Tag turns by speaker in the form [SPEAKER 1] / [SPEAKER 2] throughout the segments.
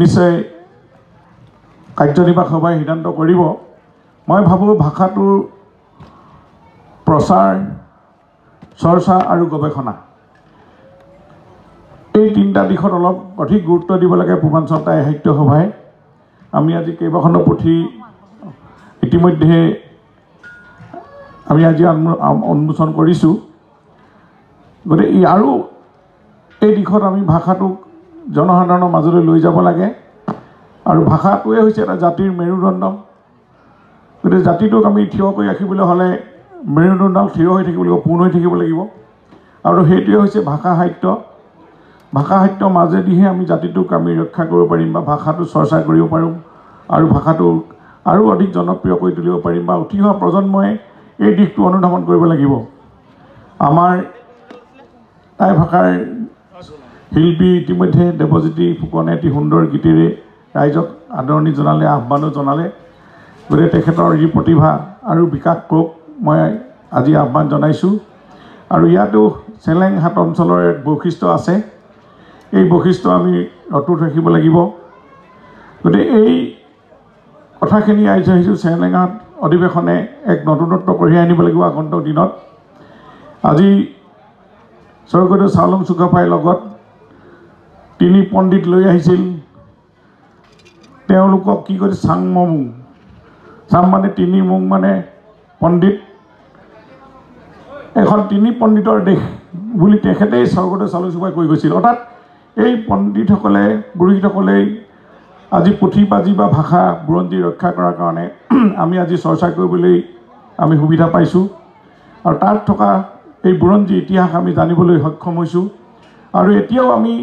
[SPEAKER 1] নিশ্চয় কাৰ্যনিৰ্বাহক সভাই সিদ্ধান্ত কৰিব। মই ভাবোঁ ভাষাটোৰ প্ৰচাৰ, চৰ্চা আৰু গৱেষণা এই তিনিটা দিশত অলপ অধিক গুৰুত্ব দিব লাগে পূৰ্বাঞ্চল টাই সাহিত্য সভাই। আমি আজি কেইবাখনো পুথি ইতিমধ্যে আমি আজি উন্মোচন কৰিছোঁ। গতিকে আৰু এই দিশত আমি ভাষাটোক জনসাধাৰণৰ মাজলৈ লৈ যাব লাগে। আৰু ভাষাটোৱে হৈছে এটা জাতিৰ মেৰুদণ্ড। গতিকে জাতিটোক আমি থিয় কৰি ৰাখিবলৈ হ'লে মেৰুদণ্ডডাল থিয় হৈ থাকিব লাগিব, পোন হৈ থাকিব লাগিব। আৰু সেইটোৱে হৈছে ভাষা সাহিত্য। ভাষা সাহিত্যৰ মাজেদিহে আমি জাতিটোক আমি ৰক্ষা কৰিব পাৰিম বা ভাষাটো চৰ্চা কৰিব পাৰোঁ আৰু ভাষাটোক আৰু অধিক জনপ্ৰিয় কৰি তুলিব পাৰিম বা উঠি অহা প্ৰজন্মই এই দিশটো অনুধাৱন কৰিব লাগিব। আমাৰ টাই ভাষাৰ শিল্পী ইতিমধ্যে দেৱজ্যোতি ফুকনে এটি সুন্দৰ গীতেৰে ৰাইজক আদৰণি জনালে, আহ্বানো জনালে। গতিকে তেখেতৰ যি প্ৰতিভা আৰু বিকাশ কৰক মই আজি আহ্বান জনাইছোঁ। আৰু ইয়াতো চেলেংহাট অঞ্চলৰ এক বৈশিষ্ট্য আছে, এই বৈশিষ্ট্য আমি অটুট ৰাখিব লাগিব। গতিকে এই কথাখিনি আহিছোঁ চেলেংহাট অধিৱেশনে এক নতুনত্ব কঢ়িয়াই আনিব লাগিব আগন্তুক দিনত। আজি স্বৰ্গদেউ চাওলুং চুকাফাৰ লগত 3 পণ্ডিত লৈ আহিছিল। তেওঁলোকক কি কৰিছে চাংমুং, চাম মানে 3 মুং মানে পণ্ডিত, এখন 3 পণ্ডিতৰ দেশ বুলি তেখেতেই স্বৰ্গদেউ চাওলুং চুকাফাই কৈ গৈছিল। অৰ্থাৎ এই পণ্ডিতসকলে, পুৰোহিতসকলেই আজি পুথি পাজি বা ভাষা বুৰঞ্জী ৰক্ষা কৰাৰ কাৰণে আমি আজি চৰ্চা কৰিবলৈ আমি সুবিধা পাইছোঁ। আৰু তাত থকা এই বুৰঞ্জী ইতিহাস আমি জানিবলৈ সক্ষম হৈছোঁ। আৰু এতিয়াও আমি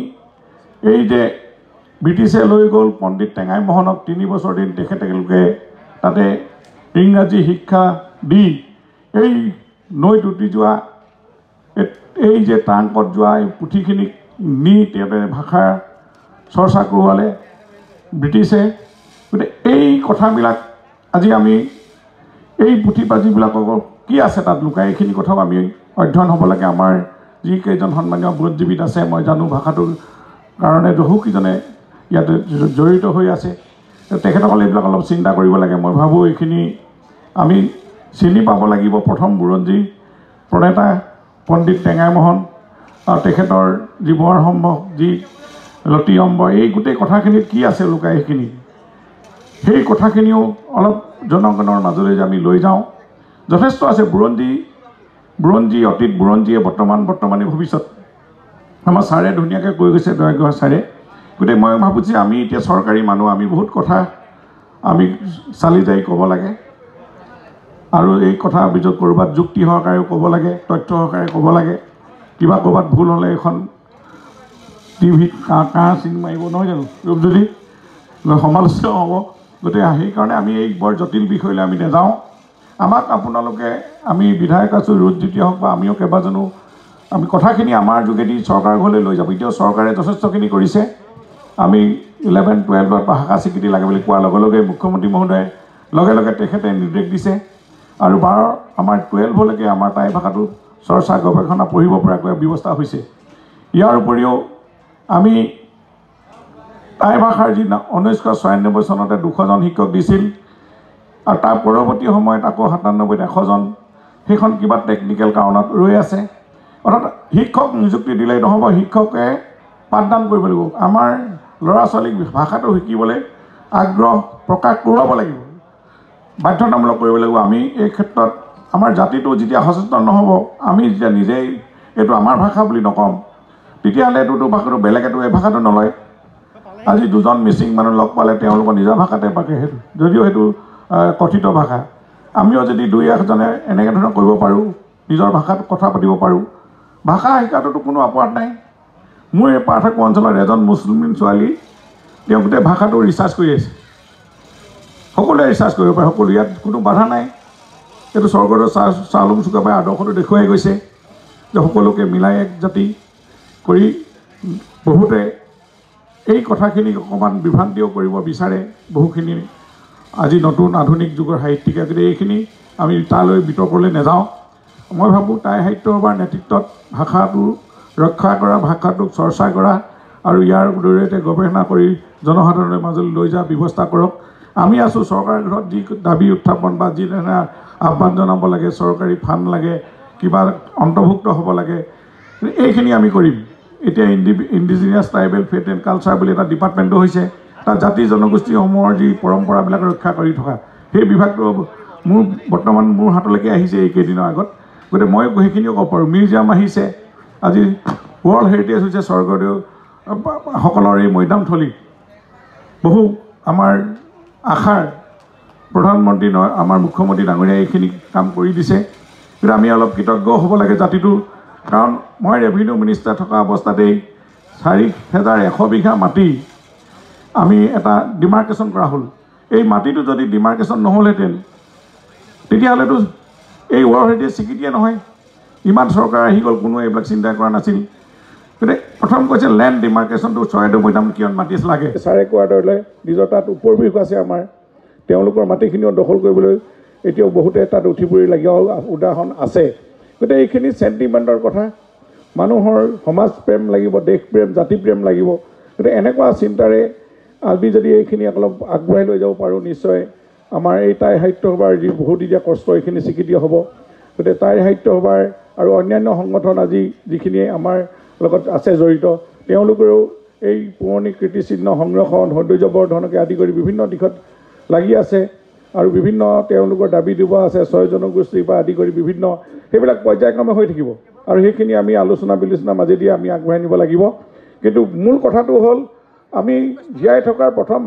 [SPEAKER 1] এই যে ব্ৰিটিছে লৈ গ'ল পণ্ডিত টেঙাই মোহনক 3 বছৰ দিন তেখেতলোকে তাতে ইংৰাজী শিক্ষা দি এই নৈত উটি যোৱা এই যে ট্ৰাংকত যোৱা এই পুথিখিনিক নি তেওঁতে ভাষাৰ চৰ্চা কৰোৱালে ব্ৰিটিছে। গতিকে এই কথাবিলাক আজি আমি এই পুথি পাজিবিলাকৰ কি আছে তাত লুকাই, এইখিনি কথাও আমি অধ্যয়ন হ'ব লাগে। আমাৰ যিকেইজন সন্মানীয় বুৰঞ্জীবিদ আছে মই জানো ভাষাটোৰ কাৰণে বহুকেইজনে ইয়াতে জড়িত হৈ আছে, তেখেতসকলে এইবিলাক অলপ চিন্তা কৰিব লাগে। মই ভাবোঁ এইখিনি আমি চিনি পাব লাগিব। প্ৰথম বুৰঞ্জী প্ৰণেতা পণ্ডিত টেঙাই মোহন আৰু তেখেতৰ যি বৰসম্ভৱ, যি লতি অম্বৰ, এই গোটেই কথাখিনিত কি আছে লুকাই, সেইখিনি সেই কথাখিনিও অলপ জনগণৰ মাজলৈ যে আমি লৈ যাওঁ। যথেষ্ট আছে বুৰঞ্জী অতীত, বুৰঞ্জীয়ে বৰ্তমানেই ভৱিষ্যত। আমাৰ ছাৰে ধুনীয়াকৈ কৈ গৈছে, দয়াগোহা ছাৰে। গতিকে মই ভাবোঁ যে আমি এতিয়া চৰকাৰী মানুহ, আমি বহুত কথা আমি চালি জাৰি ক'ব লাগে। আৰু এই কথা অভিযোগ ক'ৰবাত যুক্তি সহকাৰেও ক'ব লাগে, তথ্য সহকাৰে ক'ব লাগে। কিবা ক'ৰবাত ভুল হ'লে এখন টিভিত কাঁ চিন মাৰিব নহয় জানো, যদি সমালোচনা হ'ব। গতিকে সেইকাৰণে আমি এই বৰ জটিল বিষয়লৈ আমি নাযাওঁ। আমাক আপোনালোকে, আমি বিধায়ক আছোঁ, ৰুদজ্যোতি হওক বা আমিও কেইবাজনো, আমি কথাখিনি আমাৰ যোগেদি চৰকাৰ ঘৰলৈ লৈ যাব। এতিয়াও চৰকাৰে যথেষ্টখিনি কৰিছে। আমি 11-12ত ভাষা স্বীকৃতি লাগে বুলি কোৱাৰ লগে লগে মুখ্যমন্ত্ৰী মহোদয়ে লগে লগে তেখেতে নিৰ্দেশ দিছে। আৰু আমাৰ 12লৈকে আমাৰ টাই ভাষাটো চৰ্চা গৱেষণা পঢ়িব পৰাকৈ ব্যৱস্থা হৈছে। ইয়াৰ উপৰিও আমি টাই ভাষাৰ যি 1996 চনতে 200জন শিক্ষক দিছিল আৰু তাৰ পৰৱৰ্তী সময়ত আকৌ 97ত 100জন, সেইখন কিবা টেকনিকেল কাৰণত ৰৈ আছে। অৰ্থাৎ শিক্ষক নিযুক্তি দিলেই নহ'ব, শিক্ষকে পাঠদান কৰিব লাগিব। আমাৰ ল'ৰা ছোৱালীক ভাষাটো শিকিবলৈ আগ্ৰহ প্ৰকাশ কৰোৱাব লাগিব, বাধ্যতামূলক কৰিব লাগিব। আমি এই ক্ষেত্ৰত আমাৰ জাতিটো যেতিয়া সচেতন নহ'ব, আমি যেতিয়া নিজেই এইটো আমাৰ ভাষা বুলি নকওঁ, তেতিয়াহ'লে এইটোতো ভাষাটো বেলেগেতো এই ভাষাটো নলয়। আজি 2জন মিচিং মানুহ লগ পালে তেওঁলোকৰ নিজৰ ভাষাতে পাতে, সেইটো যদিও সেইটো কথিত ভাষা। আমিও যদি 2-1জনে এনেকৈ ধৰণৰ কৰিব পাৰোঁ, নিজৰ ভাষাত কথা পাতিব পাৰোঁ, ভাষা শিকাটোতো কোনো অপৰাধ নাই। মোৰ এই পাৰ্থক্য অঞ্চলৰ এজন মুছলিম ছোৱালী, তেওঁ গোটেই ভাষাটো ৰিচাৰ্চ কৰি আছে। সকলোৱে ৰিচাৰ্চ কৰিব পাৰে, সকলো, ইয়াত কোনো বাধা নাই। এইটো স্বৰ্গদেউ চাওলুং চুকাফাই আদৰ্শটো দেখুৱাই গৈছে যে সকলোকে মিলাই এক জাতি কৰি। বহুতে এই কথাখিনিক অকণমান বিভ্ৰান্তিও কৰিব বিচাৰে বহুখিনি আজি নতুন আধুনিক যুগৰ সাহিত্যিকে। যদি এইখিনি আমি তালৈ বিতৰ্কলৈ নাযাওঁ, মই ভাবোঁ টাই সাহিত্য সভাৰ নেতৃত্বত ভাষাটো ৰক্ষা কৰা, ভাষাটোক চৰ্চা কৰা আৰু ইয়াৰ জৰিয়তে গৱেষণা কৰি জনসাধাৰণৰ মাজলৈ লৈ যোৱাৰ ব্যৱস্থা কৰক। আমি আছোঁ চৰকাৰৰ ঘৰত যি দাবী উত্থাপন বা যি ধৰণে আহ্বান জনাব লাগে, চৰকাৰী ফাণ্ড লাগে, কিবা অন্তৰ্ভুক্ত হ'ব লাগে, এইখিনি আমি কৰিম। এতিয়া indigenous tribal faith and culture বুলি এটা ডিপাৰ্টমেণ্টো হৈছে, তাত জাতি জনগোষ্ঠীসমূহৰ যি পৰম্পৰাবিলাক ৰক্ষা কৰি থকা সেই বিভাগটো বৰ্তমান মোৰ হাতলৈকে আহিছে এইকেইদিনৰ আগত। গতিকে মই সেইখিনিও ক'ব পাৰোঁ। মিউজিয়াম আহিছে, আজি ৱৰ্ল্ড হেৰিটেজ হৈছে স্বৰ্গদেউ সকলৰ এই মৈদামথলী। বহু আমাৰ আশাৰ প্ৰধানমন্ত্ৰী আমাৰ মুখ্যমন্ত্ৰী ডাঙৰীয়াই এইখিনি কাম কৰি দিছে। কিন্তু আমি অলপ কৃতজ্ঞ হ'ব লাগে জাতিটো, কাৰণ মই ৰেভিনিউ মিনিষ্টাৰ থকা অৱস্থাতেই 4,100 বিঘা মাটি আমি এটা ডিমাৰ্কেশ্যন কৰা হ'ল। এই মাটিটো যদি ডিমাৰ্কেশ্যন নহ'লহেঁতেন তেতিয়াহ'লেতো এই ৱৰ্ল্ড হেৰিটেজ স্বীকৃতিয়ে নহয়। ইমান চৰকাৰ আহি গ'ল, কোনো এইবিলাক চিন্তা কৰা নাছিল। গতিকে প্ৰথম কৈছে লেণ্ড ডিমাৰ্কেশ্যনটো চৰাইদেউ মৈদাম কিমান মাটি লাগে। চাৰে কোৱাৰ্টাৰলৈ নিজৰ তাত উপৰবিষ আছে আমাৰ, তেওঁলোকৰ মাটিখিনিও দখল কৰিবলৈ এতিয়াও বহুতে তাত উঠি পৰি লগা উদাহৰণ আছে। গতিকে এইখিনি চেণ্টিমেণ্টৰ কথা, মানুহৰ সমাজ প্ৰেম লাগিব, দেশ প্ৰেম, জাতি প্ৰেম লাগিব। গতিকে এনেকুৱা চিন্তাৰে আমি যদি এইখিনি অলপ আগবঢ়াই লৈ যাব পাৰোঁ, নিশ্চয় আমাৰ এই টাই সাহিত্য সভাৰ যি বহুদিনীয়া কষ্ট এইখিনি স্বীকৃতি হ'ব। গতিকে টাই সাহিত্য সভাৰ আৰু অন্যান্য সংগঠন আজি যিখিনি আমাৰ লগত আছে জড়িত, তেওঁলোকেও এই পুৰণি কীৰ্তিচিহ্ন সংৰক্ষণ, সৌন্দৰ্যবৰ্ধনকে আদি কৰি বিভিন্ন দিশত লাগি আছে আৰু বিভিন্ন তেওঁলোকৰ দাবী দিব আছে, 6 জনগোষ্ঠীৰ পৰা আদি কৰি বিভিন্ন সেইবিলাক পৰ্যায়ক্ৰমে হৈ থাকিব আৰু সেইখিনি আমি আলোচনা বিলোচনাৰ মাজেদি আমি আগবঢ়াই নিব লাগিব। কিন্তু মূল কথাটো হ'ল আমি জীয়াই থকাৰ প্ৰথম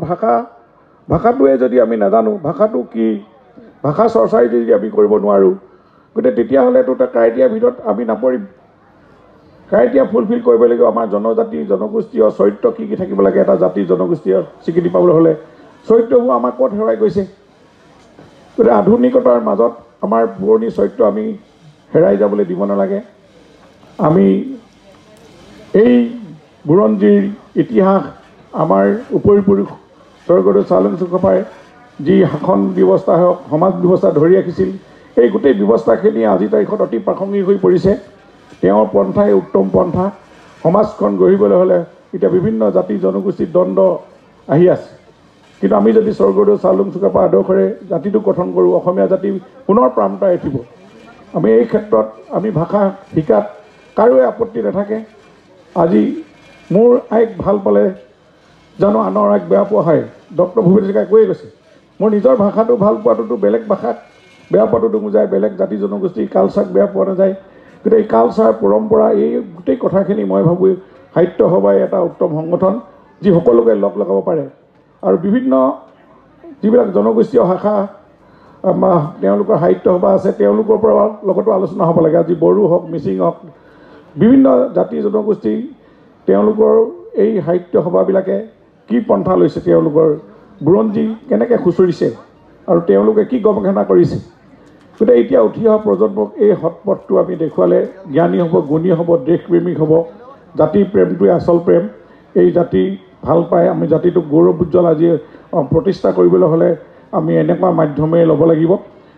[SPEAKER 1] ভাষাটোৱে যদি আমি নাজানো, ভাষাটো কি, ভাষা চৰ্চাই যদি আমি কৰিব নোৱাৰোঁ, গতিকে তেতিয়াহ'লেতো তাৰ ক্ৰাইটেৰিয়াৰ ভিতৰত আমি নপৰিম। ক্ৰাইটেৰিয়া ফুলফিল কৰিব লাগিব। আমাৰ জনজাতি জনগোষ্ঠীয় চৰিত্ৰ কি কি থাকিব লাগে, এটা জাতি জনগোষ্ঠীয় স্বীকৃতি পাবলৈ হ'লে চৰিত্ৰবোৰ আমাৰ ক'ত হেৰাই গৈছে। গতিকে আধুনিকতাৰ মাজত আমাৰ পুৰণি চৰিত্ৰ আমি হেৰাই যাবলৈ দিব নালাগে। আমি এই বুৰঞ্জীৰ ইতিহাস আমাৰ উপৰিপুৰুষ স্বৰ্গদেউ চাওলুং চুকাফাই যি শাসন ব্যৱস্থা হওক, সমাজ ব্যৱস্থা ধৰি ৰাখিছিল, এই গোটেই ব্যৱস্থাখিনি আজিৰ তাৰিখত অতি প্ৰাসংগিক হৈ পৰিছে। তেওঁৰ পন্থাই উত্তম পন্থা। সমাজখন গঢ়িবলৈ হ'লে এতিয়া বিভিন্ন জাতি জনগোষ্ঠীৰ দ্বন্দ্ব আহি আছে, কিন্তু আমি যদি স্বৰ্গদেউ চাওলুং চুকাফাৰ আদৰ্শৰে জাতিটো গঠন কৰোঁ, অসমীয়া জাতি পুনৰ প্ৰাণতাই উঠিব। আমি এই ক্ষেত্ৰত আমি ভাষা শিকাত কাৰোৱে আপত্তি নাথাকে। আজি মোৰ আইক ভাল পালে জানো আনৰ আইক বেয়া পোৱা হয়, ডক্টৰ ভূপেন হাজৰিকাই কৈয়ে গৈছে। মোৰ নিজৰ ভাষাটো ভাল পোৱাটোতো বেলেগ ভাষাক বেয়া পোৱাটো নুবুজায়, বেলেগ জাতি জনগোষ্ঠীৰ কালচাৰক বেয়া পোৱা নাযায়। গতিকে এই কালচাৰ পৰম্পৰা এই গোটেই কথাখিনি মই ভাবোঁ সাহিত্য সভাই এটা উত্তম সংগঠন যি সকলোকে লগ লগাব পাৰে আৰু বিভিন্ন যিবিলাক জনগোষ্ঠীয় শাখা তেওঁলোকৰ সাহিত্য সভা আছে, তেওঁলোকৰ পৰা লগতো আলোচনা হ'ব লাগে। আজি বড়ো হওক, মিচিং হওক, বিভিন্ন জাতি জনগোষ্ঠী তেওঁলোকৰ এই সাহিত্য সভাবিলাকে কি পন্থা লৈছে, তেওঁলোকৰ বুৰঞ্জী কেনেকৈ খুচৰিছে আৰু তেওঁলোকে কি গৱেষণা কৰিছে। গতিকে এতিয়া উঠি অহা প্ৰজন্মক এই সৎপথটো আমি দেখুৱালে জ্ঞানী হ'ব, গুণী হ'ব, দেশপ্ৰেমিক হ'ব। জাতি প্ৰেমটোৱে আচল প্ৰেম। এই জাতি ভাল পায়, আমি জাতিটোক গৌৰৱ উজ্জ্বল আজি প্ৰতিষ্ঠা কৰিবলৈ হ'লে আমি এনেকুৱা মাধ্যমেৰে ল'ব লাগিব।